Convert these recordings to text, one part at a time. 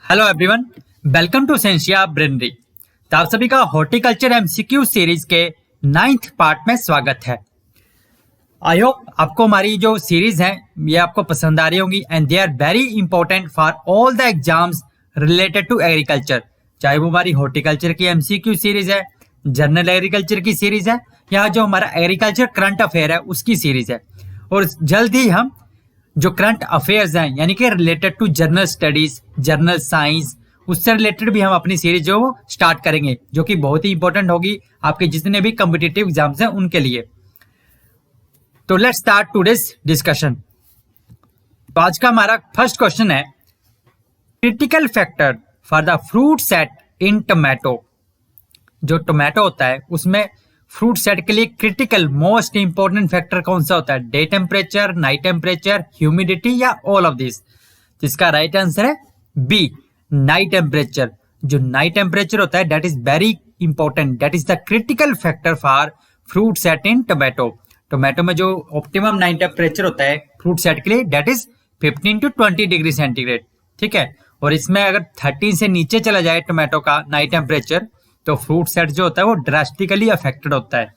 Hello everyone, welcome to Sentia Brainery. तो आप सभी का हॉर्टिकल्चर एमसीक्यू सीरीज के 9th पार्ट में स्वागत है। आई होप आपको हमारी जो सीरीज है ये आपको पसंद आ रही होंगी and they are very important for all the exams related to agriculture, चाहे वो हमारी हॉर्टिकल्चर की एमसीक्यू सीरीज है, जनरल एग्रीकल्चर की सीरीज है या जो हमारा एग्रीकल्चर करंट अफेयर है उसकी सीरीज है। और जल्द ही हम जो करंट अफेयर्स हैं यानी कि related to general studies, general science, उससे रिलेटेड भी हम अपनी सीरीज जो वो स्टार्ट करेंगे, जो कि बहुत ही इंपॉर्टेंट होगी आपके जितने भी कॉम्पिटिटिव एग्जाम्स हैं उनके लिए। तो लेट्स स्टार्ट टुडेस डिस्कशन। तो आज का हमारा फर्स्ट क्वेश्चन है, critical factor for the fruit set in tomato. जो टोमेटो होता है उसमें फ्रूट सेट के लिए क्रिटिकल मोस्ट इंपॉर्टेंट फैक्टर कौन सा होता है? Day temperature, night temperature, humidity या ऑल ऑफ दिस? जिसका राइट आंसर है बी, नाइट टेम्परेचर। जो नाइट टेम्परेचर होता है that is very important, that is the critical factor for fruit set in tomato. Tomato में जो ऑप्टिमम नाइट टेम्परेचर होता है फ्रूट सेट के लिए that is 15 to 20 degree centigrade, ठीक है। और इसमें अगर 13 से नीचे चला जाए टोमेटो का नाइट टेम्परेचर तो फ्रूट सेट जो होता है वो ड्रास्टिकली अफेक्टेड होता है।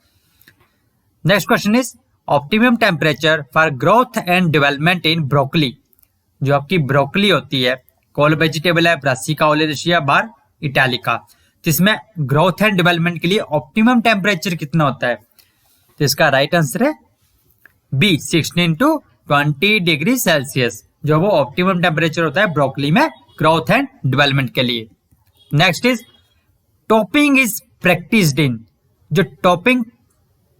Next question is optimum temperature for growth and development in broccoli. जो आपकी ब्रोकली होती है, कोल वेजिटेबल है, ब्रासिका ओलेरेशिया बार इटैलिका, जिसमें ग्रोथ एंड डेवलपमेंट के लिए ऑप्टिमम टेम्परेचर कितना होता है? तो इसका राइट आंसर है बी, 16 to 20 डिग्री सेल्सियस, जो वो ऑप्टिमम टेम्परेचर होता है ब्रोकली में ग्रोथ एंड डेवलपमेंट के लिए। Next is topping is practised in. जो टॉपिंग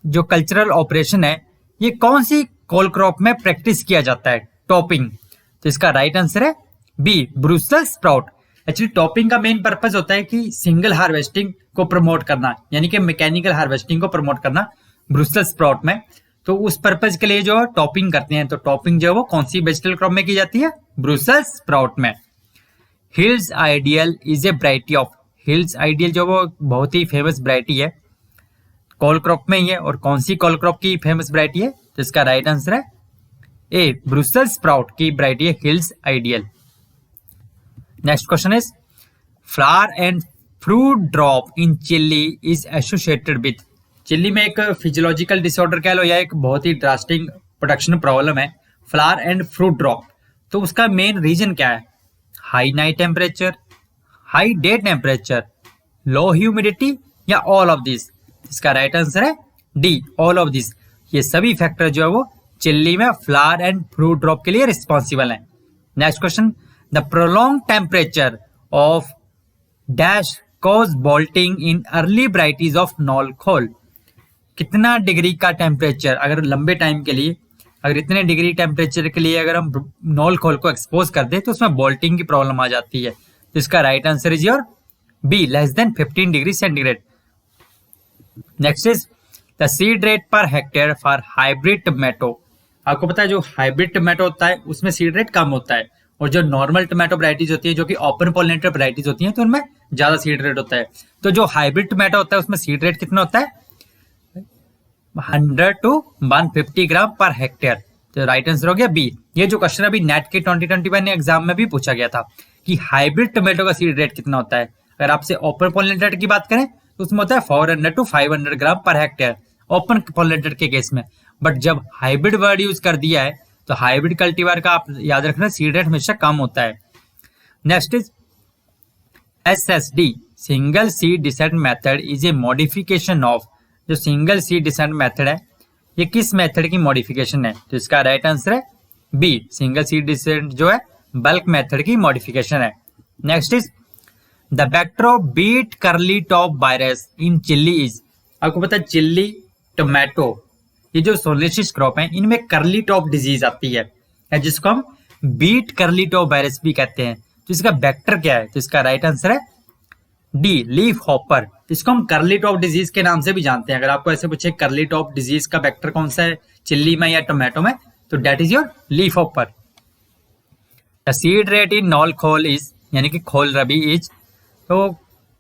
जो कल्चरल ऑपरेशन है ये कौन सी कोल क्रॉप में प्रैक्टिस किया जाता है? टॉपिंग। तो इसका राइट आंसर है B, Brussels sprout. Actually topping का मेन पर्पस होता है कि सिंगल हार्वेस्टिंग को प्रमोट करना, यानी कि मैकेनिकल हार्वेस्टिंग को प्रमोट करना ब्रुसेल्स स्प्राउट में। तो उस पर्पस के लिए जो टॉपिंग करते हैं, तो टॉपिंग जो है वो कौन सी वेजिटेबल क्रॉप में की जाती है? ब्रुसेल्स स्प्राउट में। Hills ideal is a variety of. Hills ideal जो वो बहुत ही फेमस वैरायटी है, कोल क्रॉप में ही है। और कौन सी कोल क्रॉप की फेमस वैरायटी है? तो इसका राइट आंसर है ए, ब्रुसेल्स स्प्राउट की वैरायटी है hills ideal. Next question is flower and fruit drop in chilli is associated with. Chilli में एक फिजियोलॉजिकल डिसऑर्डर कह लो या एक बहुत ही ड्रास्टिक प्रोडक्शन प्रॉब्लम है, फ्लावर एंड फ्रूट ड्रॉप। तो उसका मेन रीजन क्या है? High night temperature, high day temperature, लो ह्यूमिडिटी या ऑल ऑफ दिस? इसका राइट आंसर है डी, ऑल ऑफ दिस। ये सभी फैक्टर जो है वो चिल्ली में फ्लावर एंड फ्रूट ड्रॉप के लिए रिस्पॉन्सिबल है। Next question, the prolong temperature of dash cause bolting in early varieties of knoll खोल। कितना डिग्री का टेम्परेचर अगर लंबे टाइम के लिए, अगर इतने डिग्री टेम्परेचर के लिए अगर हम नॉल खोल को एक्सपोज कर दे तो उसमें बोल्टिंग की प्रॉब्लम आ जाती है। तो इसका right answer is your B, less than 15 degree centigrade. Next is the seed rate per hectare for hybrid tomato. आपको पता है जो हाइब्रिड टोमेटो होता है उसमें सीड रेट कम होता है, और जो नॉर्मल टोमेटो वैरायटीज होती है जो कि ओपन पॉलिनेटेड वैरायटीज होती हैं तो उनमें ज्यादा सीड रेट होता है। तो जो हाइब्रिड टोमेटो होता है उसमें सीड रेट कितना होता है? 100 to 150 ग्राम पर हेक्टेयर। तो राइट आंसर हो गया बी। ये जो क्वेश्चन अभी नेट के 2021 एग्जाम में भी पूछा गया था कि हाइब्रिड टोमेटो का सीड रेट कितना होता है। अगर आपसे ओपन पॉलिनेटेड की बात करें तो उसमें होता है 400 to 500 gram per hectare open pollinated के केस में। बट जब हाइब्रिड वर्ड यूज कर दिया है तो हाइब्रिड कल्टीवार का आप याद रखना सीड रेट हमेशा कम होता है। Next is SSD, single seed descent method is a modification of. जो सिंगल सीड डिसेंट मेथड है ये किस मेथड की मॉडिफिकेशन है? तो इसका राइट आंसर है बी, सिंगल सीड डिसेंट जो है बल्क मेथड की मॉडिफिकेशन है। Next is the vector of beet curly top virus in chilli is. आपको पता है चिल्ली, टोमेटो, ये जो सोलेसिस क्रॉप है इनमें कर्ली टॉप डिजीज आती है जिसको हम बीट कर्ली टॉप वायरस भी कहते हैं। तो इसका वेक्टर क्या है? तो इसका राइट आंसर है डी, लीफ हॉपर। इसको हम कर्ली टॉप डिजीज के नाम से भी जानते हैं। अगर आपको ऐसे पूछे कर्ली टॉप डिजीज का वेक्टर कौन सा है चिल्ली में या टोमेटो में, तो that is your leaf hopper. The seed rate in knoll खोल इज, यानी कि खोल रबी इज। तो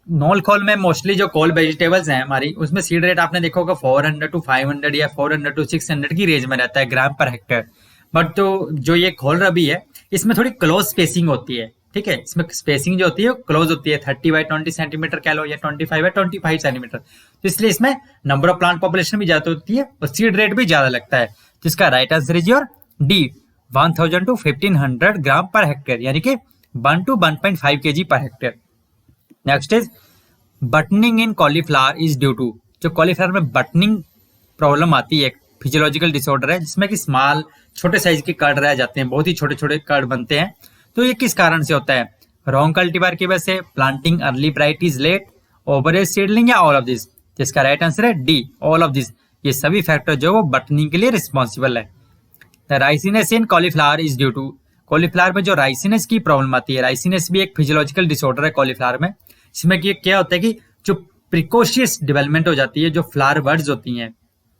नॉल खोल में मोस्टली जो कोल वेजिटेबल्स हैं हमारी उसमें सीड रेट आपने देखा होगा 400 to 500 या 400 to 600 की रेंज में रहता है ग्राम पर हेक्टेयर। बट तो जो ये खोल रबी है इसमें थोड़ी क्लोज स्पेसिंग होती है, ठीक है। इसमें स्पेसिंग जो होती है क्लोज होती है 30/20 सेंटीमीटर कह लो या 25/25 सेंटीमीटर, तो इसलिए इसमें नंबर ऑफ प्लांट पॉपुलेशन भी ज्यादा होती है और सीड रेट भी ज्यादा लगता है। तो इसका right answer is your D 1000 to 1500 gram per hectare, यानी कि 1 to 1.5 kg per hectare. Next is buttoning in cauliflower is due to, जो कॉलीफ्लावर में बटनिंग प्रॉब्लम आती है, फिजियोलॉजिकल डिसऑर्डर है जिसमें कि स्मॉल छोटे साइज के कर्ड रह जाते हैं, बहुत ही छोटे छोटे कर्ड बनते हैं। तो ये किस कारण से होता है? रॉन्ग कल्टीवार की वजह से, planting early varieties late, over age seedling या ऑल ऑफ दिस। जिसका राइट आंसर है डी ऑल ऑफ दिस। ये सभी फैक्टर जो वो बटनिंग के लिए रिस्पॉन्सिबल है। The riciness in cauliflower is due to, cauliflower में जो राइसिनेस की प्रॉब्लम आती है, राइसिनेस भी एक फिजियोलॉजिकल डिसऑर्डर है कॉलीफ्लावर में, इसमें कि क्या होता है कि जो प्रिकॉशियस डेवलपमेंट हो जाती है, जो फ्लावर बर्ड्स होती हैं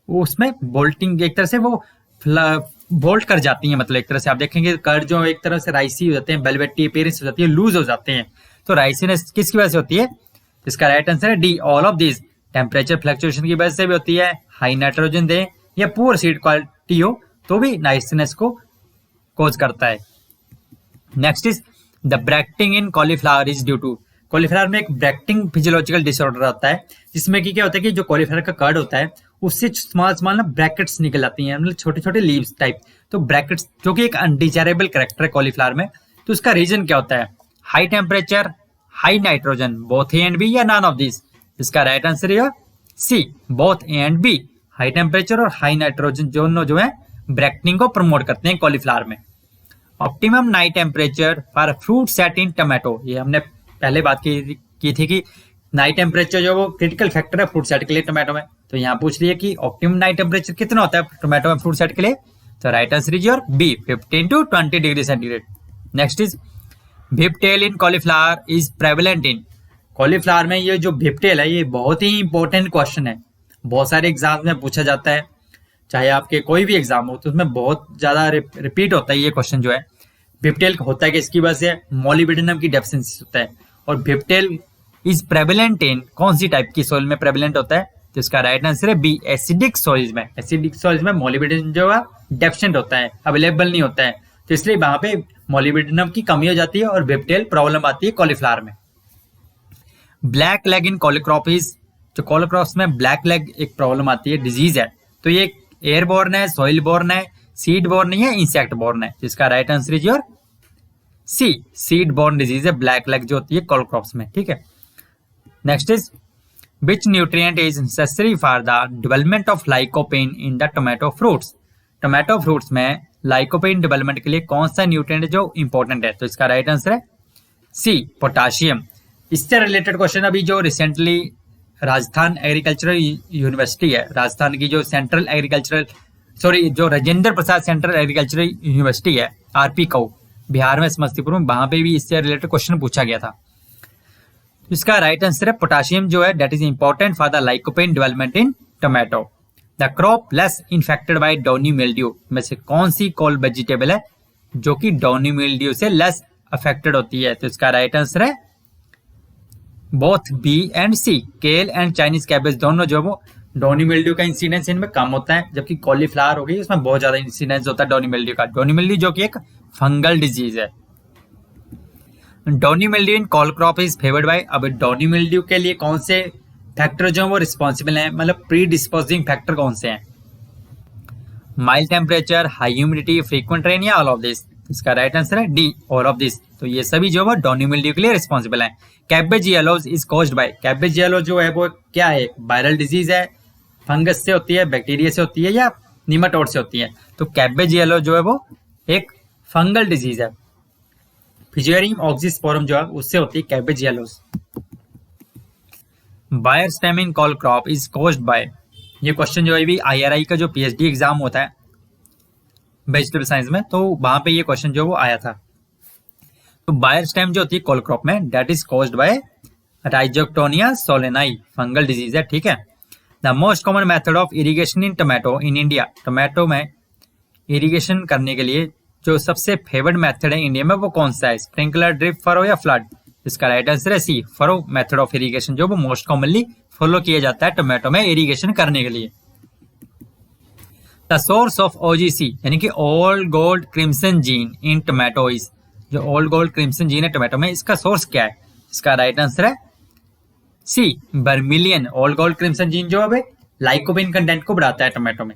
वो उसमें बोल्टिंग एक तरह से वो बोल्ट कर जाती हैं, मतलब एक तरह से आप देखेंगे कर्ड जो एक तरह से राइसी हो जाते हैं, वेलवेटी अपीयरेंस हो जाती है, लूज हो जाते हैं। तो राइसीनेस किसकी वजह से होती है? इसका राइट आंसर है D all of this. Temperature fluctuation की वजह से भी होती है, हाई नाइट्रोजन दे या पुअर सीड क्वालिटी हो तो भी राइसीनेस को कोज करता है। Next is the bracting in cauliflower is due to, cauliflower में एक ब्रैक्टिंग फिजियोलॉजिकल डिसऑर्डर होता है जिसमें कि क्या होता है कि जो कॉलीफ्लावर का कर्ड होता है उससे स्मॉल स्मॉल ना ब्रैकेट्स निकल आती हैं, मतलब छोटे छोटे लीव्स टाइप। तो ब्रैकेट्स जो कि एक अनडिजायरेबल कैरेक्टर है कॉलीफ्लावर में, तो उसका रीजन क्या होता है? High temperature, high nitrogen, both A and B या नॉन ऑफ दिस। इसका राइट आंसर है C both A and B. High temperature और हाई नाइट्रोजन दोनों जो है ब्रैक्टिंग को प्रमोट करते हैं कॉलीफ्लावर में। Optimum night temperature for fruit set in tomato, ये हमने पहले बात की थी कि नाइट टेम्परेचर जो वो क्रिटिकल फैक्टर है फ्रूट सेट के लिए टोमेटो में। तो यहाँ पूछ रही है कि ऑप्टिमम नाइट टेम्परेचर कितना होता है टोमेटो में फ्रूट सेट के लिए, तो right answer is your B 15 to 20 degree centigrade. Next is whiptail in cauliflower is prevalent in, cauliflower में ये जो भिपटेल है ये बहुत ही इंपॉर्टेंट क्वेश्चन है, बहुत सारे एग्जाम में पूछा जाता है, चाहे आपके कोई भी एग्जाम हो तो उसमें बहुत ज्यादा रिपीट होता है ये क्वेश्चन जो है। भिपटेल होता है कि इसकी वजह से मॉलिबेडिनम की डेफिशिएंसी होता है, और भिपटेल इज प्रेवलेंट इन कौन सी टाइप की सोइल में प्रेवलेंट होता है? तो इसका राइट आंसर है बी एसिडिक सॉइल्स में। एसिडिक सॉइल्स में मॉलिबेडिनम जो है डेफिशिएंट होता है, अवेलेबल नहीं होता है, तो इसलिए वहां पे मॉलिबेडिनम की कमी हो जाती है और भिपटेल प्रॉब्लम आती है कॉलीफ्लावर में। ब्लैक लेग इन कॉलीक्रॉप इज, जो कॉलीक्रॉप्स में ब्लैक लेग एक प्रॉब्लम आती है, डिजीज है, तो ये एयरबोर्न है, सॉइल बोर्न है, सीड बोर्न नहीं है, इंसेक्ट बोर्न है। जिसका right answer is your C seed borne disease है ब्लैक लेग जो होती है कॉलीक्रॉप्स में, ठीक है। Next is which nutrient is necessary for the development of lycopene in the tomato fruits, tomato fruits में लाइकोपेन डेवलपमेंट के लिए कौन सा न्यूट्रिएंट जो इंपॉर्टेंट है? तो इसका राइट आंसर है सी पोटाशियम। इससे रिलेटेड क्वेश्चन अभी जो रिसेंटली राजस्थान एग्रीकल्चरल यूनिवर्सिटी है, राजस्थान की जो सेंट्रल एग्रीकल्चरल जो Rajendra Prasad central agricultural university है आरपीको, बिहार में समस्तीपुर में, वहां पे भी इससे रिलेटेड क्वेश्चन पूछा गया था। इसका राइट आंसर है पोटाशियम जो है that is important for the lycopene development in tomato. The crop less infected by downy mildew में से कौन सी कॉल वेजिटेबल है जो कि डाउनी मिल्ड्यू से लेस अफेक्टेड होती है? तो इसका राइट आंसर है both B and C. Kale and Chinese cabbage दोनों जो वो डाउनी मिल्ड्यू का इंसिडेंस इनमें कम होता है, जबकि कॉलीफ्लावर हो गई उसमें बहुत ज्यादा इंसिडेंस होता है डाउनी मिल्ड्यू का। डाउनी मिल्ड्यू जो कि एक फंगल डिजीज है। Downy mildew in cole crop is favoured by, अब डाउनी मिल्ड्यू के लिए कौन से फैक्टर जो वो रिस्पॉन्सिबल हैं, मतलब प्री डिस्पोजिंग फैक्टर कौन से हैं? Mild temperature, high humidity, frequent rain या ऑल ऑफ दिस। इसका राइट आंसर है डी ऑल ऑफ दिस। तो ये सभी जो है डाउनी मिल्ड्यू के लिए रिस्पॉन्सिबल हैं। Cabbage yellows is caused bye, cabbage yellow जो है वो क्या है? वायरल डिजीज है, फंगस से होती है, बैक्टीरिया से होती है या निमाटोड से होती है? तो कैबेज येलो जो है वो एक फंगल डिजीज है। फिजियरियम ऑक्सीस्पोरम जो है उससे होती है cabbage yellows. Wire stem in cole crop is caused by, ये क्वेश्चन जो है भी IRI का जो PhD एग्जाम होता है वेजिटेबल साइंस में, तो वहां पे ये क्वेश्चन जो वो आया था। तो बायर स्टेम जो होती है कॉल क्रॉप में that is caused bye Rhizoctonia solani, fungal disease है, ठीक है। The most common method of irrigation in tomato in India, tomato में इरिगेशन करने के लिए जो सबसे फेवर्ड मेथड है इंडिया में वो कौन सा है? स्प्रिंकलर, ड्रिप, फरो या फ्लड? इसका राइट आंसर है सी फरो मेथड ऑफ इरिगेशन जो वो मोस्ट कॉमनली फॉलो किया जाता है टोमेटो में इरिगेशन करने के लिए। द सोर्स ऑफ OGC यानी कि old gold crimson gene in tomato is, जो ओल्ड गोल्ड क्रिम्सन जीन है टोमेटो में, इसका सोर्स क्या है? इसका राइट आंसर है सी, बर्मिलियन। ओल्ड गोल्ड क्रिम्सन जीन जो है लाइकोपिन कंटेंट को बढ़ाता है टोमेटो में।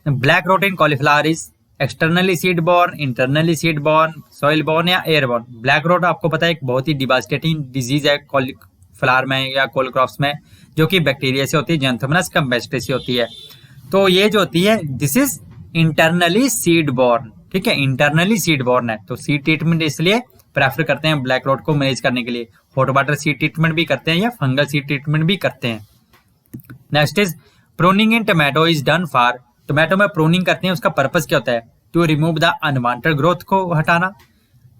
Black wrote in cauliflower is externally seed born, internally seed born, soil born या एयर बॉर्न? ब्लैक रोट आपको पता है एक बहुत ही डिवास्टेटिंग डिजीज है कॉलीफ्लावर में या कोल क्रॉप्स में, जो कि बैक्टीरिया से होती है, जेंथोमोनास कम्बेस्ट्री से होती है। तो ये जो होती है this is internally seed born, ठीक है, इंटरनली सीड बॉर्न है। तो सीड ट्रीटमेंट इसलिए प्रेफर करते हैं ब्लैक रोट को मैनेज करने के लिए। हॉट वाटर सीड ट्रीटमेंट भी करते हैं या फंगल सीड ट्रीटमेंट भी करते हैं। Next is pruning in tomato is done for, tomato में प्रूनिंग करते हैं, उसका पर्पस क्या होता है? To remove the unwanted growth को हटाना,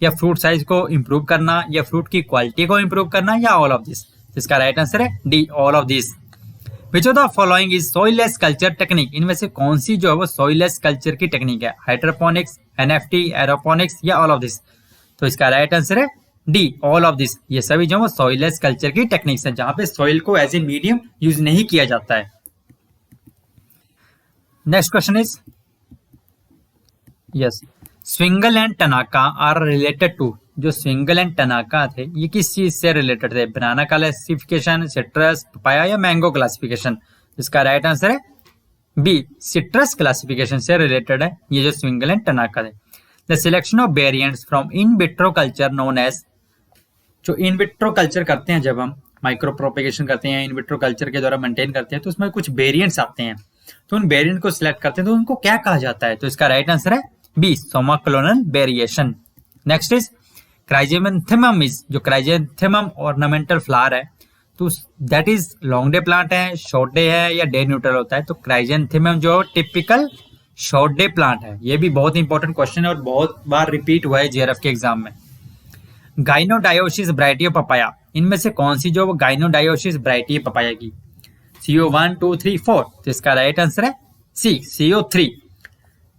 या फ्रूट साइज को इंप्रूव करना, या फ्रूट की क्वालिटी को इंप्रूव करना, या ऑल ऑफ दिस? इसका राइट आंसर है D, all of this. Which of the following is soilless culture technique, इनमें से कौन सी जो है वो सॉइललेस कल्चर की टेक्निक है? हाइड्रोपोनिक्स, एनएफटी, एरोपोनिक्स या ऑल ऑफ दिस? तो इसका राइट आंसर है डी, ऑल ऑफ दिस। ये सभी जो है सॉइललेस कल्चर की टेक्निक्स हैं, जहां पे सॉइल को एज ए मीडियम यूज नहीं किया जाता है। Next question is yes, Swingle and Tanaka are related to, जो स्विंगल एंड टनाका थे ये किस चीज से रिलेटेड थे? बनाना क्लासिफिकेशन, सिट्रस, पपाया या मैंगो क्लासिफिकेशन? इसका राइट आंसर है बी, सिट्रस क्लासिफिकेशन से रिलेटेड है ये जो स्विंगल एंड टनाका थे। The selection of variants from in vitro culture known as, जो इन विट्रो कल्चर करते हैं, जब हम माइक्रो प्रोपेगेशन करते हैं इन विट्रो कल्चर के द्वारा मेंटेन करते हैं, तो उसमें कुछ वेरिएंट्स आते हैं, तो उन वेरिएंट को सिलेक्ट करते हैं, तो उनको क्या कहा जाता है? तो इसका राइट आंसर है B, somaclonal variation. Next is chrysanthemum is, जो क्राइजेंथेमम ऑर्नामेंटल फ्लावर है, तो that is long day plant है, शॉर्ट डे है या डे न्यूट्रल होता है? तो क्राइजेंथेमम जो टिपिकल शॉर्ट डे प्लांट है। ये भी बहुत इंपॉर्टेंट क्वेश्चन है और बहुत बार रिपीट हुआ है जेआरएफ के एग्जाम में। गाइनोडायोसिस वैरायटी ऑफ पपाया, इनमें से कौन सी जो वो गाइनोडायोसिस वैरायटी है पपाया की? CO1, 2, 3, 4? तो इसका राइट आंसर है सी, CO3।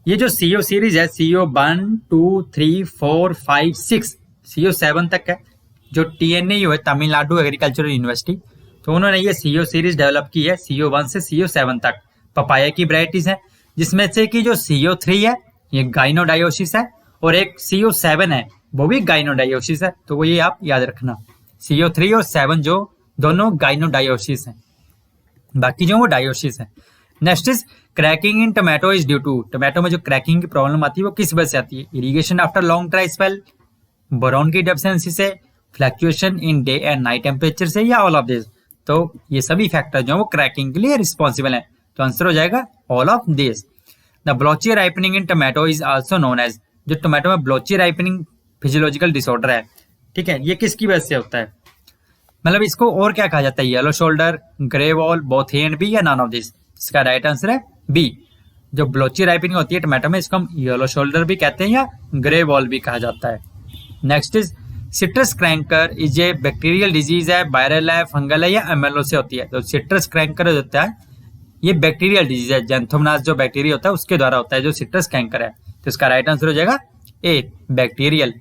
ये जो CO सीरीज है CO1, 2, 3, 4, 5, 6, CO7 तक है, जो TNAU है तमिलनाडु एग्रीकल्चरल यूनिवर्सिटी, तो उन्होंने ये CO सीरीज डेवलप की है CO1 से CO7 तक पपाया की वैरायटीज है, जिसमें से कि जो CO3 है ये गाइनोडायोसिस है और एक CO7 है वो भी गाइनोडायोसिस है। तो वो ये आप याद रखना, CO3 और 7 जो दोनों गाइनोडायोसिस है, बाकी जो वो डायोसिस है। Next is cracking in tomato is due to, tomato में जो क्रैकिंग की प्रॉब्लम आती है वो किस वजह से आती है? Irrigation after long dry spell, boron की डेफिशिएंसी से, fluctuation in day and night temperature से, या ऑल ऑफ दिस? तो ये सभी फैक्टर जो है वो क्रैकिंग के लिए रिस्पॉन्सिबल है, तो आंसर हो जाएगा all of this. The blotchy ripening in tomato is also known as, जो टोमेटो में ब्लोची राइपनिंग फिजियोलॉजिकल डिसऑर्डर है, ठीक है, ये किसकी वजह से होता है? मतलब इसको और क्या कहा जाता है? Yellow shoulder, grey wall, both A and B, या नॉन ऑफ दिस? इसका राइट आंसर है बी, जो ब्लोची राइपनिंग होती है टोमेटो में इसको हम येलो शोल्डर भी कहते हैं या ग्रे वॉल भी कहा जाता है। Next is citrus canker is a bacterial disease है, वायरल है, फंगल है या एमएलओ से होती है? तो सिट्रस क्रैंकर होता है ये बैक्टीरियल डिजीज है, जेंथोमोनास जो बैक्टीरिया होता है उसके द्वारा होता है जो सिट्रस क्रैंकर है। तो इसका राइट आंसर हो जाएगा A, bacterial.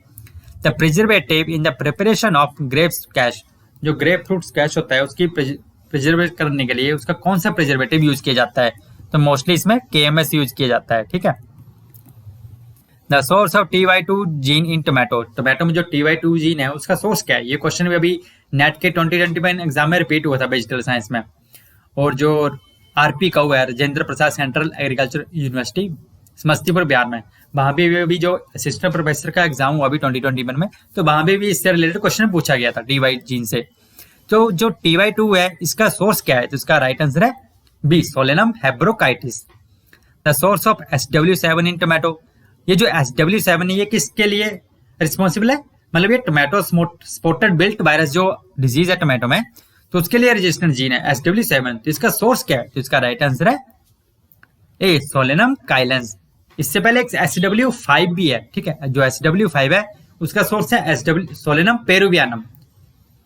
The preservative in the preparation of grape squash, जो ग्रेप फ्रूट स्क्वैश होता है उसकी प्रिजर्वेट करने के लिए उसका कौन सा प्रिजर्वेटिव यूज किया जाता है? तो मोस्टली इसमें KMS यूज किया जाता है, ठीक है। The source of TY2 gene in tomato, tomato में जो TY2 जीन है उसका सोर्स क्या है? ये क्वेश्चन भी अभी नेट के 2021 एग्जाम में रिपीट हुआ था वेजिटेबल साइंस में। और जो RP कऊ है, Rajendra Prasad Central Agriculture University Samastipur Bihar में, वहां भी अभी जो असिस्टेंट प्रोफेसर का एग्जाम हुआ अभी 2021 में, तो वहां भी इससे रिलेटेड क्वेश्चन पूछा गया था TY जीन से। तो जो TY2 है इसका सोर्स क्या है? तो इसका राइट आंसर है B, Solanum habrochaites. The source of SW7 in tomato, ये जो SW7 है ये किसके लिए रिस्पॉन्सिबल है? मतलब ये टोमेटो स्पॉटेड बिल्ट वायरस जो डिजीज है टोमेटो में, तो उसके लिए रेजिस्टेंट जीन है SW7। तो इसका सोर्स क्या है? तो इसका राइट आंसर है ए, सोलेनम काइलेंस। इससे पहले एक SW5 भी है, ठीक है, जो SW5 है उसका सोर्स है सोलेनम पेरुवियानम,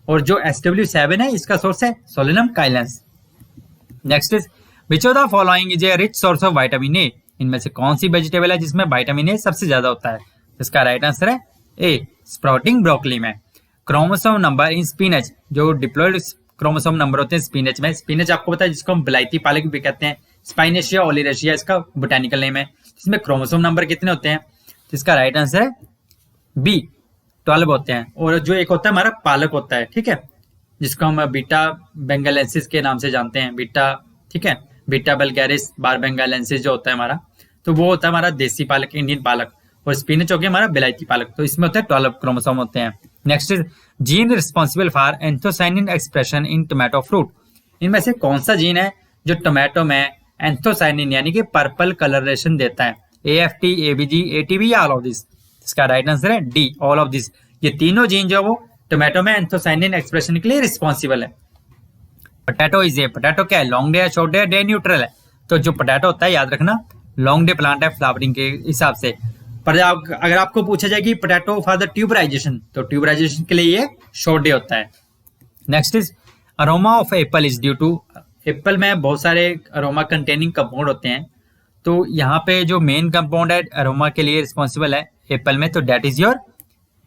और जो SW7 है इसका सोर्स है Solanum chilense. Next is which of the following is a rich source of vitamin A, इनमें से कौन सी वेजिटेबल है जिसमें विटामिन ए सबसे ज्यादा होता है? इसका राइट आंसर है ए, स्प्राउटिंग ब्रोकली में। क्रोमोसोम नंबर इन स्पिनच, जो डिप्लॉयड क्रोमोसोम नंबर होते हैं स्पिनच में, स्पिनच आपको पता है जिसको हम बिलायती पालक भी कहते हैं, स्पाइनेशिया ओलिरेशिया इसका बोटेनिकल नेम है, इसमें क्रोमोसोम नंबर कितने होते हैं? तो इसका राइट आंसर है बी 12 होते हैं, और जो एक होता है हमारा पालक होता है, ठीक है, जिसको हम बीटा बेंगालेंसिस के नाम से जानते हैं, बीटा, ठीक है, बीटा बल्गैरिस बार बेंगालेंसिस जो होता है हमारा, तो वो होता है हमारा देसी पालक, इंडियन पालक, और स्पिनच हो गया हमारा बेलायती पालक। तो इसमें होता है 12 क्रोमोसोम होते हैं। Next is gene responsible for anthocyanin expression in tomato fruit. इनमें से कौन सा जीन है जो टोमेटो में एंथोसाइनिन यानी कि पर्पल कलरेशन देता है? AFT, ABG, ATB या ऑल ऑफ दिस? इसका राइट आंसर है डी, ऑल ऑफ दिस। ये तीनों जीन जो वो टोमेटो में एंथोसाइनिन एक्सप्रेशन के लिए रिस्पॉन्सिबल है। पोटैटो इज ए, पोटैटो क्या है? लॉन्ग डे है, शॉर्ट डे है, डे न्यूट्रल है? तो जो पोटैटो होता है याद रखना लॉन्ग डे प्लांट है फ्लावरिंग के हिसाब से। पर अगर आपको पूछा जाए कि पोटैटो फॉर द ट्यूबराइजेशन, तो ट्यूबराइजेशन के लिए ये शॉर्ट डे होता है। Next is aroma of apple is due to, apple में बहुत सारे अरोमा कंटेनिंग कंपाउंड होते हैं, तो यहाँ पे जो मेन कंपाउंड है अरोमा के लिए रिस्पॉन्सिबल है एप्पल में, तो that is your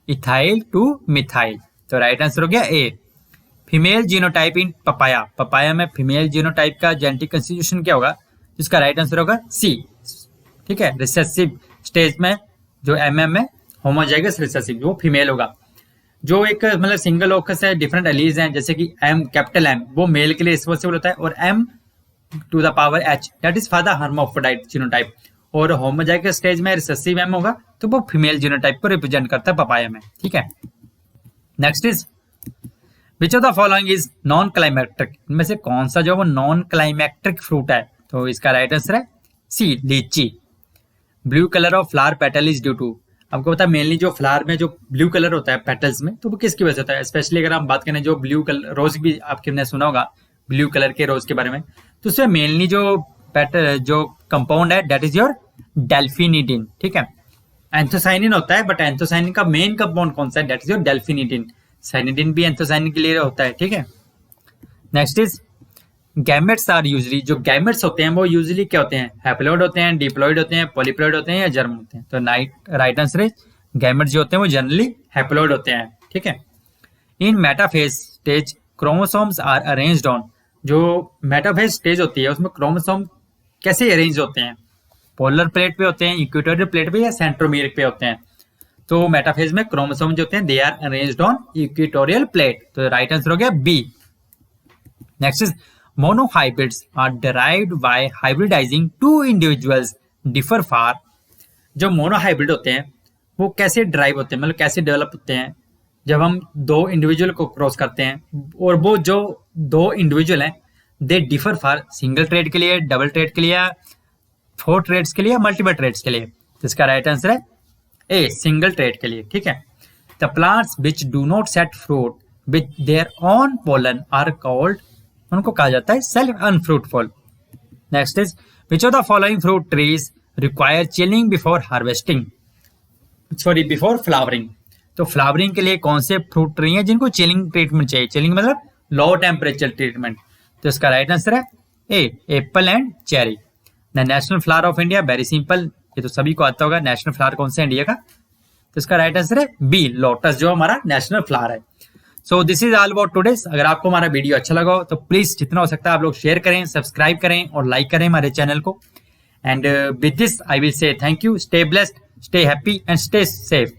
ethyl two methyl. तो राइट आंसर हो गया A. Female genotype in papaya, papaya में फीमेल जीनोटाइप का जेनेटिक कंस्टिट्यूशन क्या होगा? जिसका राइट आंसर होगा सी, ठीक है, रिसेसिव स्टेज में जो MM में होमोजाइगस रिसेसिव, वो फीमेल होगा। जो एक मतलब सिंगल ओकस है, डिफरेंट एलीज हैं, जैसे कि कैपिटल M वो मेल के लिए रिस्पॉन्सिबल होता है, और M to the power H that is for the hermaphrodite genotype, और होमोजाइगस स्टेज में रिसेसिव M होगा, तो वो फीमेल जीनोटाइप को रिप्रेजेंट करता है पपाया में, ठीक है। Next is which of the following is non climacteric, इनमें से कौन सा जो वो नॉन क्लाइमेक्ट्रिक फ्रूट है? तो इसका राइट आंसर है C, litchi. Blue colour of flower petal is due to, आपको पता है मेनली जो फ्लावर में जो ब्लू कलर होता है पेटल्स में, तो वो किसकी वजह से होता है? स्पेशली अगर हम बात करें जो ब्लू कलर रोज भी आपने सुना होगा ब्लू कलर के रोज के बारे में, तो उसमें मेनली जो पेटल जो कंपाउंड है दैट इज योर डेल्फिनिडिन, ठीक है। एंथोसाइनिन होता है, बट एंथोसाइनिन का मेन कंपाउंड कौन सा है? That is your delphinidin. Cyanidin भी एंथोसाइनिन के लिए होता है, ठीक है। Next is gametes are usually, जो गैमेट्स होते हैं वो यूजली क्या होते हैं? हैप्लॉइड होते हैं, डिप्लॉइड होते हैं, पॉलीप्लॉइड होते हैं या जर्म होते हैं? तो राइट आंसर है गैमेट्स जो होते हैं वो जनरली हैप्लॉइड होते हैं, ठीक है। In metaphase stage chromosomes are arranged on, जो मेटाफेज स्टेज होती है उसमें क्रोमोसोम कैसे अरेंज होते हैं? पोलर प्लेट पे होते हैं, इक्वेटोरियल प्लेट पे या सेंट्रोमियर पे होते हैं? तो मेटाफेज में क्रोमोसोम जो होते हैं they are arranged on equatorial plate, तो राइट आंसर हो गया B. Next is monohybrids are derived by hybridizing two individuals differ far, जो मोनोहाइब्रिड होते हैं वो कैसे ड्राइव होते हैं, मतलब कैसे डेवलप होते हैं? जब हम दो इंडिविजुअल को क्रॉस करते हैं, और वो जो दो इंडिविजुअल हैं they differ for single trade के लिए, डबल ट्रेड के लिए, 4 ट्रेड्स के लिए, मल्टीपल ट्रेड्स के लिए। तो इसका राइट आंसर है ए, सिंगल ट्रेड के लिए, ठीक है। The plants which do not set fruit with their own pollen are called, उनको कहा जाता है self unfruitful. Next is which of the following fruit trees require chilling before harvesting, sorry before flowering. तो flowering के लिए कौन से fruit tree हैं जिनको चिलिंग ट्रीटमेंट चाहिए? चिलिंग मतलब लो टेम्परेचर ट्रीटमेंट। तो इसका राइट आंसर है A, apple and cherry. The national flower of India, very simple, ये तो सभी को आता होगा, नेशनल फ्लावर कौन सा इंडिया का? तो इसका राइट आंसर है बी, लोटस, जो हमारा नेशनल फ्लावर है। So this is all about today. अगर आपको हमारा वीडियो अच्छा लगा हो तो प्लीज जितना हो सकता है आप लोग शेयर करें, सब्सक्राइब करें और लाइक करें हमारे चैनल को। And with this I will say thank you, stay blessed, stay happy and stay safe.